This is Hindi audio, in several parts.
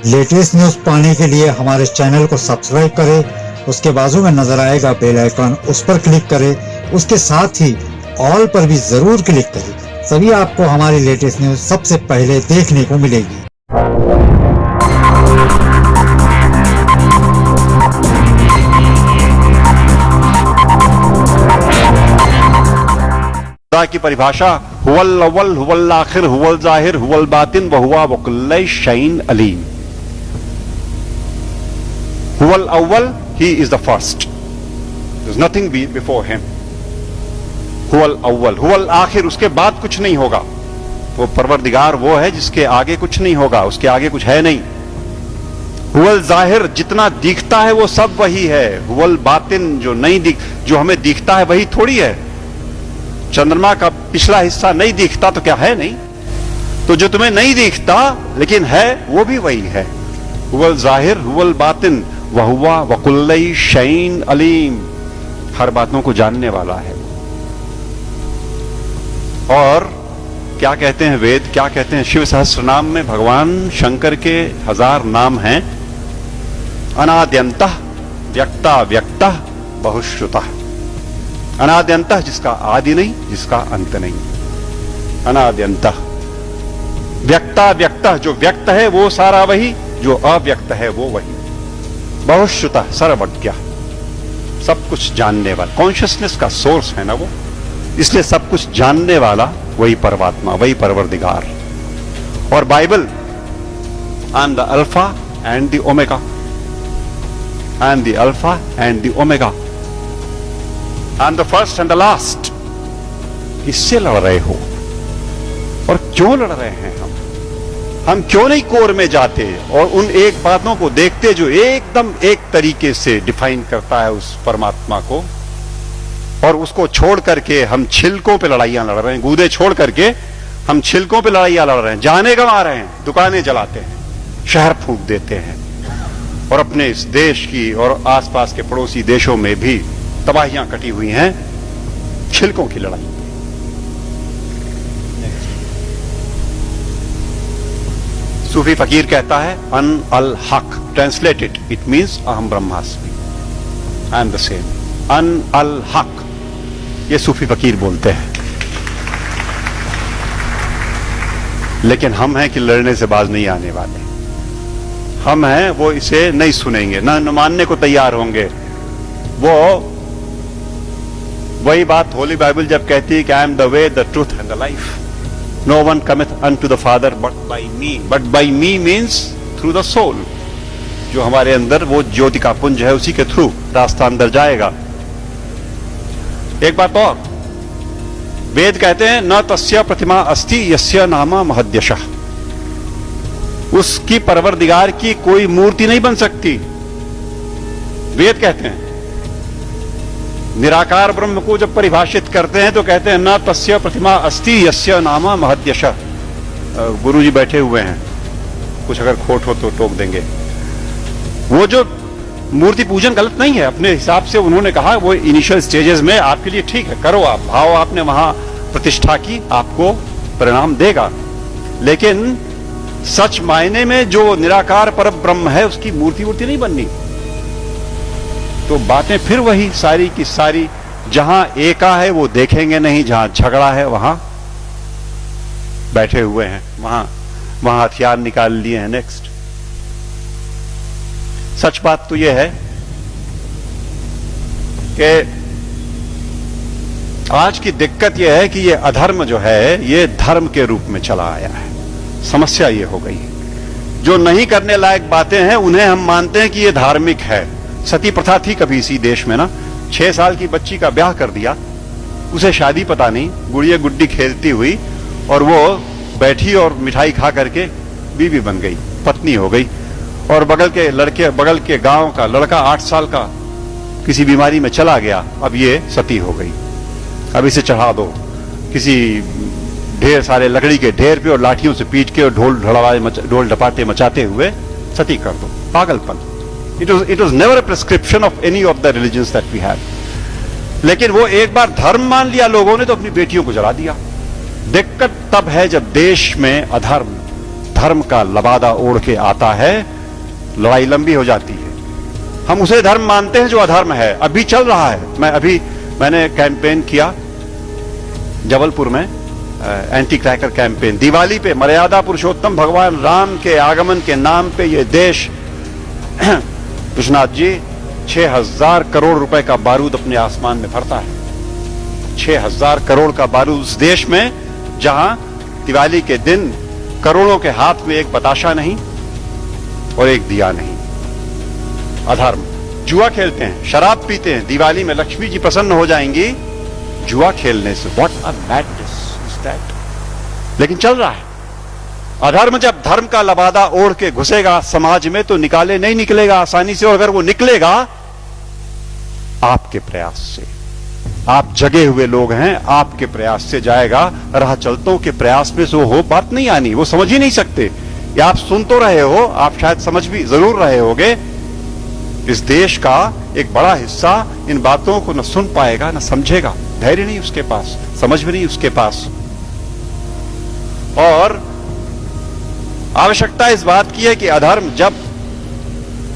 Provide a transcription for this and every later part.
लेटेस्ट न्यूज पाने के लिए हमारे चैनल को सब्सक्राइब करें, उसके बाजू में नजर आएगा बेल आइकन, उस पर क्लिक करें। उसके साथ ही ऑल पर भी जरूर क्लिक करें, तभी आपको हमारी लेटेस्ट न्यूज सबसे पहले देखने को मिलेगी। खुदा की परिभाषा हुवल अव्वल हुवल आखिर हुवल जाहिर हुवल बातिन वहुवा वकुल्ल शैइन अलीम। हुवल अव्वल, he is the first, there is nothing before him. हुवल अव्वल, हुवल आखिर, उसके बाद कुछ नहीं होगा। वो परवरदिगार वो है जिसके आगे कुछ नहीं होगा, उसके आगे कुछ है नहीं। हुवल जाहिर, जितना दिखता है वो सब वही है। हुवल बातिन, जो हमें दिखता है वही थोड़ी है। चंद्रमा का पिछला हिस्सा नहीं दिखता तो क्या है नहीं? तो जो तुम्हें नहीं दिखता लेकिन है वो भी वही है। हुवल जाहिर हुवल बातिन वहुवा वकुल्ल शैइन अलीम, हर बातों को जानने वाला है। और क्या कहते हैं वेद, क्या कहते हैं? शिव सहस्त्रनाम में भगवान शंकर के 1000 नाम हैं। अनाद्यंतः व्यक्ता व्यक्तः बहुश्रुतः। अनाद्यंतः, जिसका आदि नहीं, जिसका अंत नहीं। अनाद्यंतः व्यक्ता व्यक्तः, जो व्यक्त है वो सारा वही, जो अव्यक्त है वो वही। बहुश्रुतः, सर्वज्ञ, सब कुछ जानने वाला। कॉन्शियसनेस का सोर्स है ना वो, इसलिए सब कुछ जानने वाला वही परमात्मा, वही परवरदिगार। और Bible, I am the alpha and the omega, I am the alpha and the omega, I am the first and the last. किससे लड़ रहे हो और क्यों लड़ रहे हैं? हम क्यों नहीं कोर में जाते और उन एक बातों को देखते जो एकदम एक तरीके से डिफाइन करता है उस परमात्मा को, और उसको छोड़ करके हम छिलकों पे लड़ाइयां लड़ रहे हैं। गूदे छोड़ करके हम छिलकों पे लड़ाइयां लड़ रहे हैं, जाने गंवा रहे हैं, दुकानें जलाते हैं, शहर फूंक देते हैं, और अपने इस देश की और आसपास के पड़ोसी देशों में भी तबाहियां कटी हुई हैं, छिलकों की लड़ाई। सूफी फकीर कहता है अन अल हक, ट्रांसलेटेड इट मीन्स अहम ब्रह्मास्मि, आई एम द सेम। अन अल हक, ये सूफी फकीर बोलते हैं। लेकिन हम हैं कि लड़ने से बाज नहीं आने वाले। हम हैं वो इसे नहीं सुनेंगे, न मानने को तैयार होंगे। वो वही बात होली बाइबल जब कहती है कि I am the way the truth and the life, no one cometh unto the father but by me. But by me means through the soul, जो हमारे अंदर वो ज्योति का पुंज है, उसी के थ्रू रास्ता अंदर जाएगा। एक बात और, वेद कहते हैं न तस्य प्रतिमा अस्ति यस्य नामा महद्यशः, उसकी परवरदिगार की कोई मूर्ति नहीं बन सकती। वेद कहते हैं। निराकार ब्रह्म को जब परिभाषित करते हैं तो कहते हैं न तस्य प्रतिमा अस्ति यस्य नामा महद्यशः। गुरुजी बैठे हुए हैं, कुछ अगर खोट हो तो टोक देंगे। वो जो मूर्ति पूजन गलत नहीं है, अपने हिसाब से उन्होंने कहा वो इनिशियल स्टेजेस में आपके लिए ठीक है, करो आप, भाव आपने वहां प्रतिष्ठा की, आपको परिणाम देगा। लेकिन सच मायने में जो निराकार पर ब्रह्म है उसकी मूर्ति वूर्ति नहीं बननी। तो बातें फिर वही सारी की सारी, जहां एका है वो देखेंगे नहीं, जहां झगड़ा है वहां बैठे हुए हैं, वहां हथियार निकाल लिए हैं। नेक्स्ट, सच बात तो यह है कि आज की दिक्कत यह है कि ये अधर्म जो है ये धर्म के रूप में चला आया है। समस्या ये हो गई है, जो नहीं करने लायक बातें हैं उन्हें हम मानते हैं कि ये धार्मिक है। सती प्रथा थी कभी इसी देश में ना, 6 साल की बच्ची का ब्याह कर दिया, उसे शादी पता नहीं, गुड़िया गुड्डी खेलती हुई, और वो बैठी और मिठाई खा करके बीवी बन गई, पत्नी हो गई। और बगल के गांव का लड़का 8 साल का किसी बीमारी में चला गया, अब ये सती हो गई। अब इसे चढ़ा दो किसी ढेर सारे लकड़ी के ढेर पे और लाठियों से पीट के और ढोल ढपाटे मचाते हुए सती कर दो। पागलपन। It was never a prescription of any of the religions that we have. लेकिन वो एक बार धर्म मान लिया लोगों ने तो अपनी बेटियों को जला दिया। दिक्कत तब है जब देश में अधर्म धर्म का लबादा ओढ़ के आता है लड़ाई लंबी हो जाती है। हम उसे धर्म मानते हैं जो अधर्म है। अभी चल रहा है। मैंने कैंपेन किया जबलपुर में, एंटी क्रैकर कैंपेन। दिवाली पे मर्यादा पुरुषोत्तम भगवान राम के आगमन के नाम पे ये देश विश्वनाथ जी 6000 करोड़ रुपए का बारूद अपने आसमान में भरता है। 6000 करोड़ का बारूद उस देश में जहां दिवाली के दिन करोड़ों के हाथ में एक बताशा नहीं और एक दिया नहीं। अधर्म। जुआ खेलते हैं, शराब पीते हैं, दिवाली में लक्ष्मी जी प्रसन्न हो जाएंगी जुआ खेलने से। What a madness is that. लेकिन चल रहा है। अधर्म जब धर्म का लबादा ओढ़ के घुसेगा समाज में तो निकाले नहीं निकलेगा आसानी से, और अगर वो निकलेगा आपके प्रयास से। आप जगे हुए लोग हैं, आपके प्रयास से जाएगा। राह चलतों के प्रयास में से हो बात नहीं आनी, वो समझ ही नहीं सकते। या आप सुन तो रहे हो, आप शायद समझ भी जरूर रहे होगे। इस देश का एक बड़ा हिस्सा इन बातों को न सुन पाएगा न समझेगा। धैर्य नहीं उसके पास, समझ भी नहीं उसके पास। और आवश्यकता इस बात की है कि अधर्म जब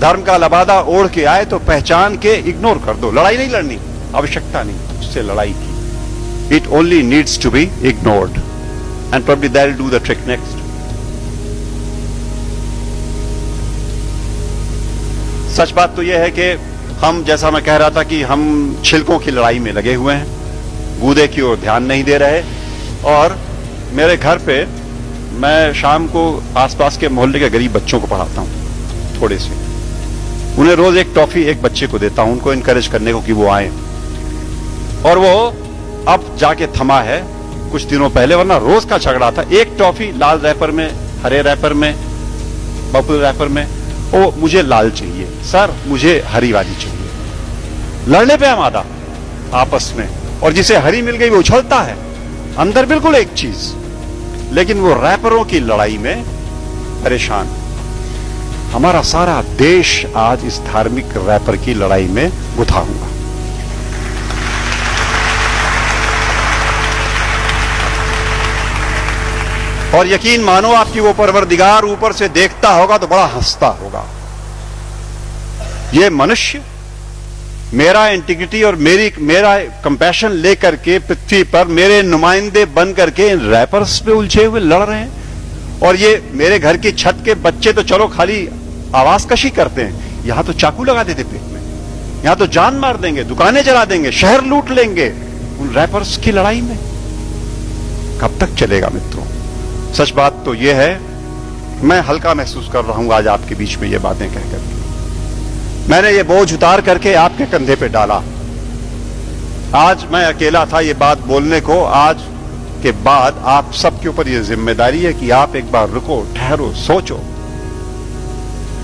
धर्म का लबादा ओढ़ के आए तो पहचान के इग्नोर कर दो। लड़ाई नहीं लड़नी, आवश्यकता नहीं उससे लड़ाई की। It only needs to be ignored and probably that will do the trick next. सच बात तो यह है कि हम, जैसा मैं कह रहा था, कि हम छिलकों की लड़ाई में लगे हुए हैं, गूदे की ओर ध्यान नहीं दे रहे। और मेरे घर पे मैं शाम को आसपास के मोहल्ले के गरीब बच्चों को पढ़ाता हूं, थोड़े से। उन्हें रोज एक टॉफी एक बच्चे को देता हूं, उनको इनकरेज करने को कि वो आए। और वो अब जाके थमा है, कुछ दिनों पहले वरना रोज का झगड़ा था। एक टॉफी लाल रैपर में, हरे रैपर में, पर्पल रैपर में। ओ मुझे लाल चाहिए सर, मुझे हरी वाली चाहिए। लड़ने पे आमादा आपस में। और जिसे हरी मिल गई वो उछलता है, अंदर बिल्कुल एक चीज, लेकिन वो रैपरों की लड़ाई में परेशान। हमारा सारा देश आज इस धार्मिक रैपर की लड़ाई में गुथा हुआ। और यकीन मानो आपकी वो परवरदिगार ऊपर से देखता होगा तो बड़ा हंसता होगा। ये मनुष्य मेरा इंटीग्रिटी और मेरा कंपैशन लेकर के पृथ्वी पर मेरे नुमाइंदे बन करके इन रैपर्स पे उलझे हुए लड़ रहे हैं। और ये मेरे घर की छत के बच्चे तो चलो खाली आवाज कशी करते हैं, यहां तो चाकू लगा देते पेट में, यहां तो जान मार देंगे, दुकानें जला देंगे, शहर लूट लेंगे उन रैपर्स की लड़ाई में। कब तक चलेगा मित्रों? सच बात तो यह है, मैं हल्का महसूस कर रहा हूं आज आपके बीच में ये बातें कहकर। मैंने ये बोझ उतार करके आपके कंधे पे डाला। आज मैं अकेला था ये बात बोलने को। आज के बाद आप सबके ऊपर ये जिम्मेदारी है कि आप एक बार रुको, ठहरो, सोचो,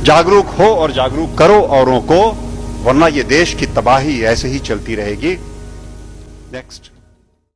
जागरूक हो और जागरूक करो औरों को, वरना ये देश की तबाही ऐसे ही चलती रहेगी। नेक्स्ट।